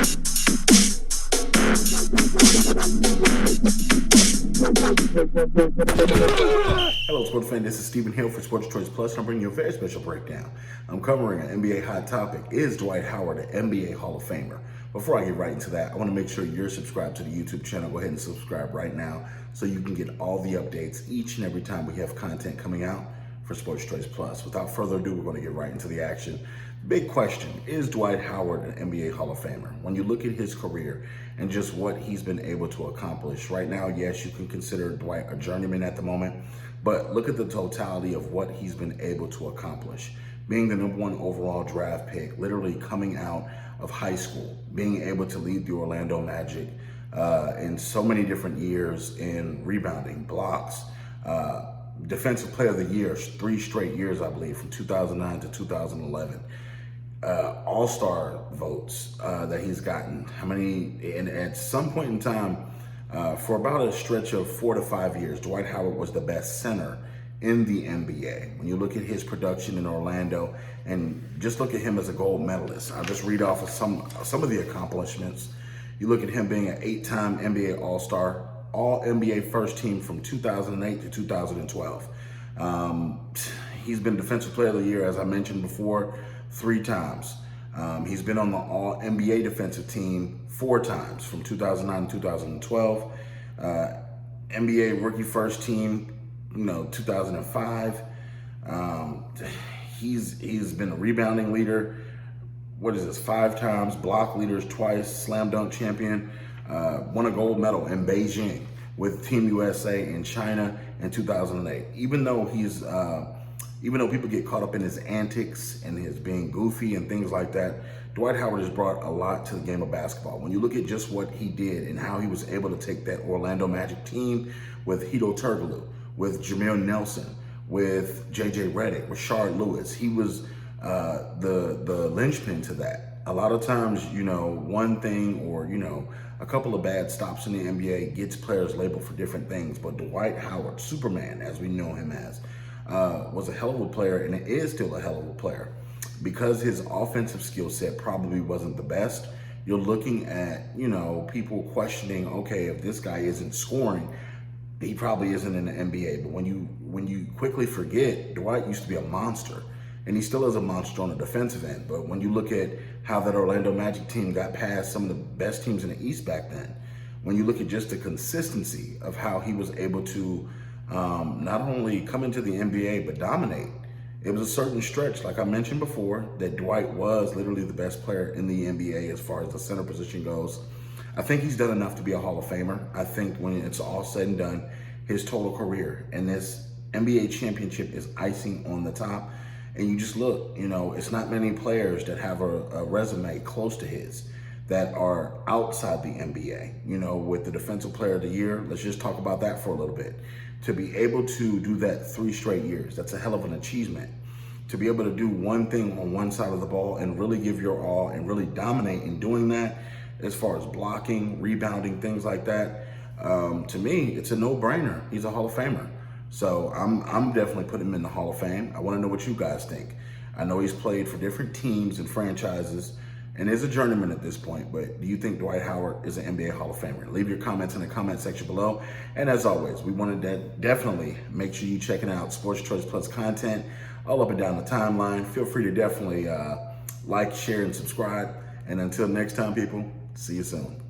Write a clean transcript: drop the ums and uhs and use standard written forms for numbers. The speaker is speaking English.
Hello, sports fan. This is Stephen Hill for Sports Choice Plus. I'm bringing you a very special breakdown. I'm covering an NBA hot topic. Is Dwight Howard an NBA Hall of Famer? Before I get right into that, I want to make sure you're subscribed to the YouTube channel. Go ahead and subscribe right now so you can get all the updates each and every time we have content coming out for Sports Choice Plus. Without further ado, we're going to get right into the action. Big question, is Dwight Howard an NBA Hall of Famer? When you look at his career and just what he's been able to accomplish right now, yes, you can consider Dwight a journeyman at the moment, but look at the totality of what he's been able to accomplish. Being the #1 overall draft pick, literally coming out of high school, being able to lead the Orlando Magic in so many different years in rebounding, blocks, Defensive Player of the Year, 3 straight years, I believe, from 2009 to 2011. All-Star votes that he's gotten. How many? And at some point in time, for about a stretch of 4 to 5 years, Dwight Howard was the best center in the NBA. When you look at his production in Orlando and just look at him as a gold medalist, I'll just read off of some of the accomplishments. You look at him being an 8-time NBA All-Star, All-NBA first team from 2008 to 2012. He's been Defensive Player of the Year, as I mentioned before, 3 times. He's been on the All-NBA defensive team 4 times from 2009 to 2012. NBA rookie first team, 2005. He's been a rebounding leader. What is this? 5 times, block leaders twice, slam dunk champion, won a gold medal in Beijing with Team USA in China in 2008. Even though people get caught up in his antics and his being goofy and things like that, Dwight Howard has brought a lot to the game of basketball. When you look at just what he did and how he was able to take that Orlando Magic team with Hedo Turkoglu, with Jameer Nelson, with J.J. Redick, with Rashard Lewis, he was the linchpin to that. A lot of times, one thing or, a couple of bad stops in the NBA gets players labeled for different things. But Dwight Howard, Superman, as we know him as, was a hell of a player and is still a hell of a player. Because his offensive skill set probably wasn't the best, you're looking at, people questioning, okay, if this guy isn't scoring, he probably isn't in the NBA. But when you quickly forget, Dwight used to be a monster. And he still is a monster on the defensive end. But when you look at how that Orlando Magic team got past some of the best teams in the East back then, when you look at just the consistency of how he was able to not only come into the NBA, but dominate, it was a certain stretch, like I mentioned before, that Dwight was literally the best player in the NBA as far as the center position goes. I think he's done enough to be a Hall of Famer. I think when it's all said and done, his total career and this NBA championship is icing on the top. And you just look, it's not many players that have a resume close to his that are outside the NBA. With the Defensive Player of the Year, let's just talk about that for a little bit. To be able to do that 3 straight years, that's a hell of an achievement. To be able to do one thing on one side of the ball and really give your all and really dominate in doing that, as far as blocking, rebounding, things like that, to me, it's a no-brainer. He's a Hall of Famer. So I'm definitely putting him in the Hall of Fame. I want to know what you guys think. I know he's played for different teams and franchises and is a journeyman at this point, but do you think Dwight Howard is an NBA Hall of Famer? Leave your comments in the comment section below. And as always, we wanted to definitely make sure you checking out Sports Choice Plus content all up and down the timeline. Feel free to definitely like, share, and subscribe. And until next time, people, see you soon.